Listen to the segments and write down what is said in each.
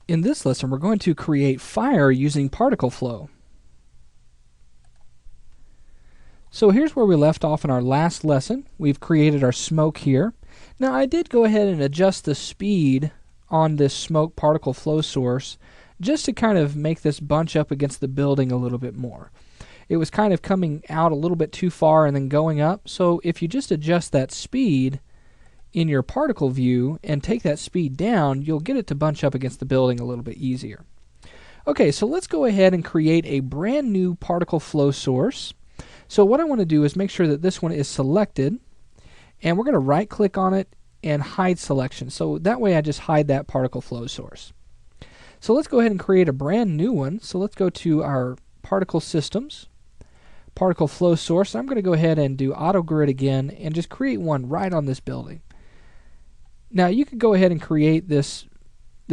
In this lesson, we're going to create fire using particle flow. So here's where we left off in our last lesson. We've created our smoke here. Now I did go ahead and adjust the speed on this smoke particle flow source just to kind of make this bunch up against the building a little bit more. It was kind of coming out a little bit too far and then going up. So if you just adjust that speed in your particle view and take that speed down, you'll get it to bunch up against the building a little bit easier. Okay, so let's go ahead and create a brand new particle flow source. So what I want to do is make sure that this one is selected, and we're going to right click on it and hide selection. So that way I just hide that particle flow source. So let's go ahead and create a brand new one. So let's go to our particle systems, particle flow source. I'm going to go ahead and do auto grid again and just create one right on this building. Now you could go ahead and create this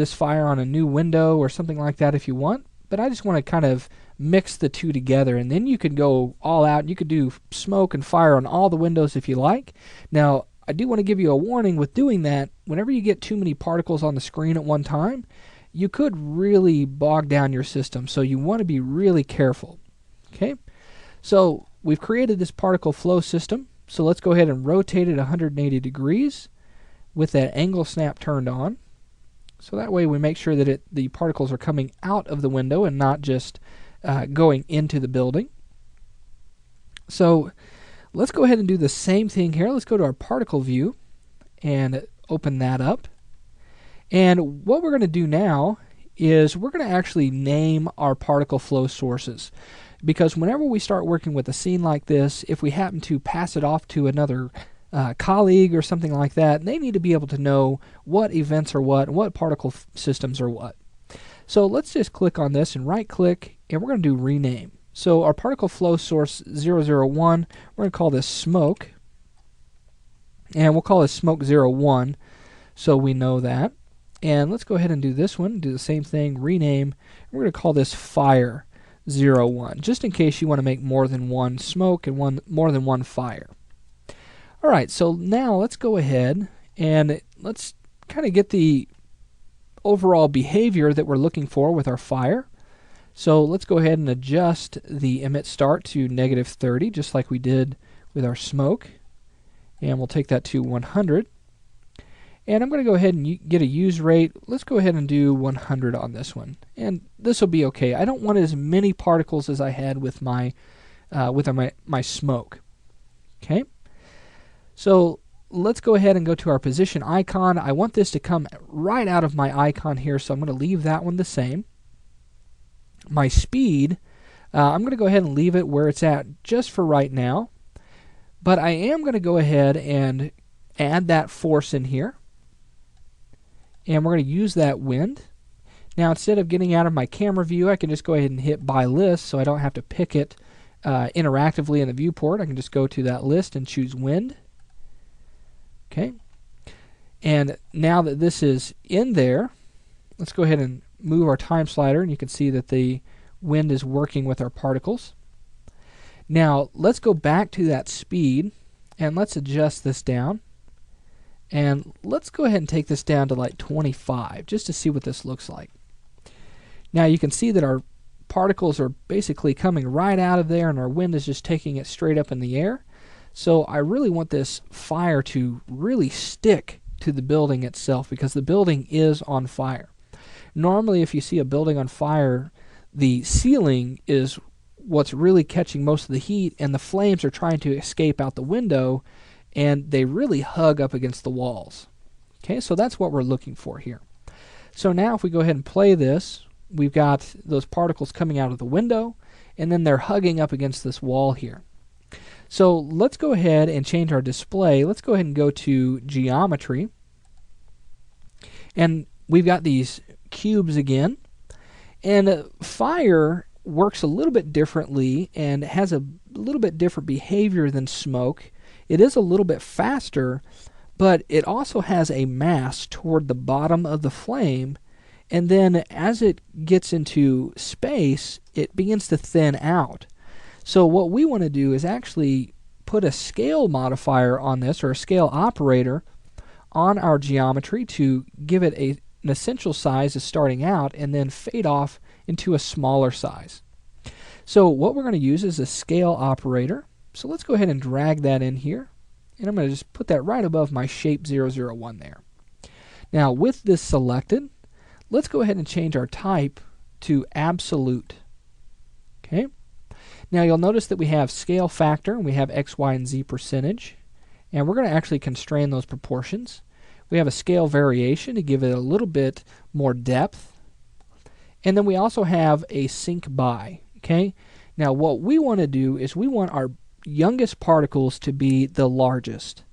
fire on a new window or something like that if you want, but I just want to kind of mix the two together, and then you could go all out. You could do smoke and fire on all the windows if you like. Now I do want to give you a warning with doing that. Whenever you get too many particles on the screen at one time, you could really bog down your system, so you want to be really careful. Okay, so we've created this particle flow system, so let's go ahead and rotate it 180 degrees with that angle snap turned on. So that way we make sure that the particles are coming out of the window and not just going into the building. So let's go ahead and do the same thing here. Let's go to our particle view and open that up. And what we're going to do now is we're going to actually name our particle flow sources, because whenever we start working with a scene like this, if we happen to pass it off to another colleague or something like that, they need to be able to know what events are what and what particle systems are what. So let's just click on this and right click, and we're going to do rename. So our particle flow source 001, we're going to call this smoke, and we'll call this smoke 01 so we know that. And let's go ahead and do this one, do the same thing, rename. We're going to call this fire 01, just in case you want to make more than one smoke and more than one fire. Alright, so now let's go ahead and let's kind of get the overall behavior that we're looking for with our fire. So let's go ahead and adjust the emit start to -30, just like we did with our smoke. And we'll take that to 100. And I'm going to go ahead and get a use rate. Let's go ahead and do 100 on this one. And this will be okay. I don't want as many particles as I had with my smoke. Okay? So let's go ahead and go to our position icon. I want this to come right out of my icon here, so I'm going to leave that one the same. My speed, I'm going to go ahead and leave it where it's at just for right now. But I am going to go ahead and add that force in here. And we're going to use that wind. Now instead of getting out of my camera view, I can just go ahead and hit by list so I don't have to pick it interactively in the viewport. I can just go to that list and choose wind. Okay, and now that this is in there, let's go ahead and move our time slider, and you can see that the wind is working with our particles. Now let's go back to that speed and let's adjust this down, and let's go ahead and take this down to like 25 just to see what this looks like. Now you can see that our particles are basically coming right out of there, and our wind is just taking it straight up in the air. So I really want this fire to really stick to the building itself, because the building is on fire. Normally if you see a building on fire, the ceiling is what's really catching most of the heat, and the flames are trying to escape out the window, and they really hug up against the walls. Okay, so that's what we're looking for here. So now if we go ahead and play this, we've got those particles coming out of the window, and then they're hugging up against this wall here. So let's go ahead and change our display. Let's go ahead and go to geometry. And we've got these cubes again. And fire works a little bit differently and has a little bit different behavior than smoke. It is a little bit faster, but it also has a mass toward the bottom of the flame. And then as it gets into space, it begins to thin out. So what we want to do is actually put a scale modifier on this, or a scale operator on our geometry, to give it an essential size is starting out and then fade off into a smaller size. So what we're going to use is a scale operator. So let's go ahead and drag that in here. And I'm going to just put that right above my shape 001 there. Now with this selected, let's go ahead and change our type to absolute. Okay. Now you'll notice that we have scale factor and we have X, Y, and Z percentage. And we're going to actually constrain those proportions. We have a scale variation to give it a little bit more depth. And then we also have a sync by. Okay. Now what we want to do is we want our youngest particles to be the largest.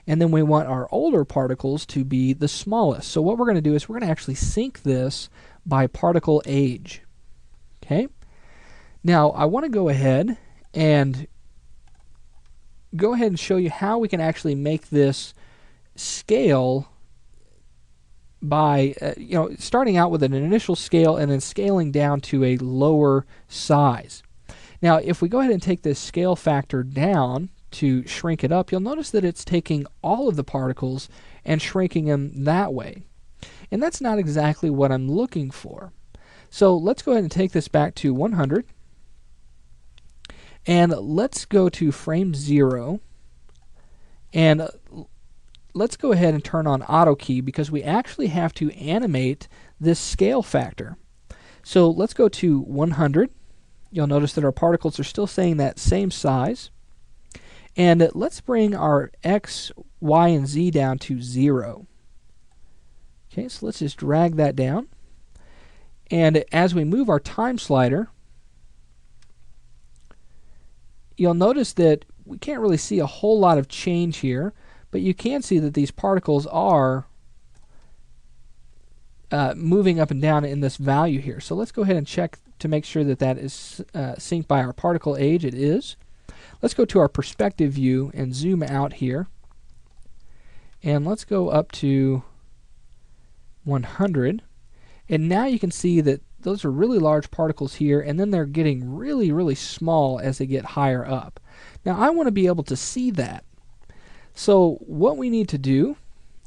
And then we want our older particles to be the smallest. So what we're going to do is we're going to actually sync this by particle age. Okay. Now I want to go ahead and show you how we can actually make this scale by starting out with an initial scale and then scaling down to a lower size. Now if we go ahead and take this scale factor down to shrink it up, you'll notice that it's taking all of the particles and shrinking them that way. And that's not exactly what I'm looking for. So let's go ahead and take this back to 100. And let's go to frame 0. And let's go ahead and turn on auto key because we actually have to animate this scale factor. So let's go to 100. You'll notice that our particles are still staying that same size. And let's bring our X, Y, and Z down to 0. Okay, so let's just drag that down. And as we move our time slider, you'll notice that we can't really see a whole lot of change here, but you can see that these particles are moving up and down in this value here. So let's go ahead and check to make sure that that is synced by our particle age. It is. Let's go to our perspective view and zoom out here. And let's go up to 100. And now you can see that those are really large particles here, and then they're getting really, really small as they get higher up. Now I want to be able to see that. So what we need to do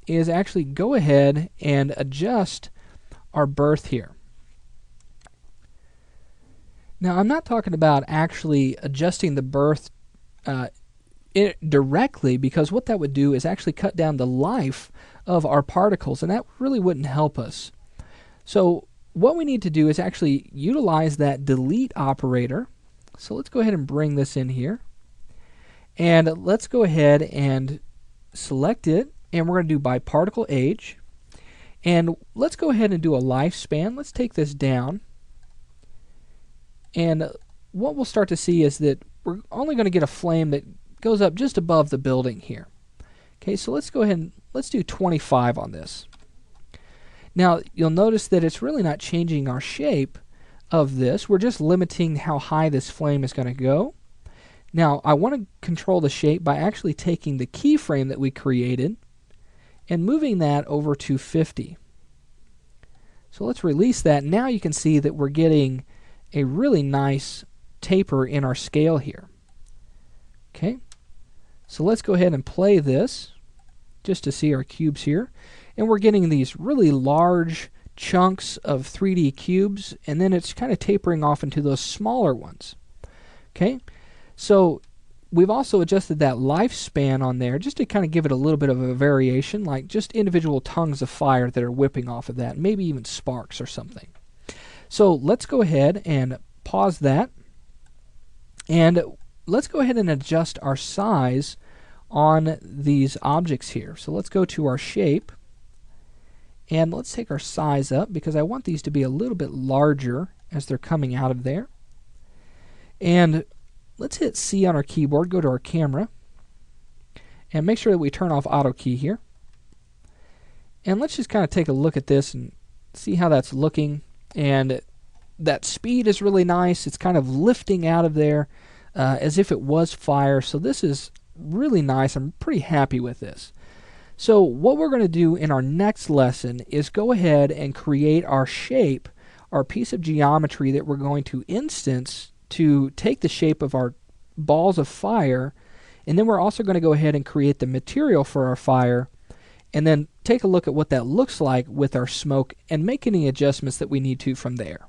is actually go ahead and adjust our birth here. Now I'm not talking about actually adjusting the birth directly, because what that would do is actually cut down the life of our particles, and that really wouldn't help us. So what we need to do is actually utilize that delete operator. So let's go ahead and bring this in here. And let's go ahead and select it, and we're going to do by particle age. And let's go ahead and do a lifespan. Let's take this down. And what we'll start to see is that we're only going to get a flame that goes up just above the building here. Okay, so let's go ahead and let's do 25 on this. Now you'll notice that it's really not changing our shape of this. We're just limiting how high this flame is going to go. Now I want to control the shape by actually taking the keyframe that we created and moving that over to 50. So let's release that. Now you can see that we're getting a really nice taper in our scale here. Okay, so let's go ahead and play this just to see our cubes here. And we're getting these really large chunks of 3D cubes, and then it's kind of tapering off into those smaller ones. Okay, so we've also adjusted that lifespan on there just to kind of give it a little bit of a variation, like just individual tongues of fire that are whipping off of that, maybe even sparks or something. So let's go ahead and pause that, and let's go ahead and adjust our size on these objects here. So let's go to our shape, and let's take our size up because I want these to be a little bit larger as they're coming out of there. And let's hit C on our keyboard, go to our camera, and make sure that we turn off auto key here. And let's just kind of take a look at this and see how that's looking. And that speed is really nice. It's kind of lifting out of there as if it was fire. So this is really nice. I'm pretty happy with this. So what we're going to do in our next lesson is go ahead and create our shape, our piece of geometry that we're going to instance to take the shape of our balls of fire, and then we're also going to go ahead and create the material for our fire, and then take a look at what that looks like with our smoke and make any adjustments that we need to from there.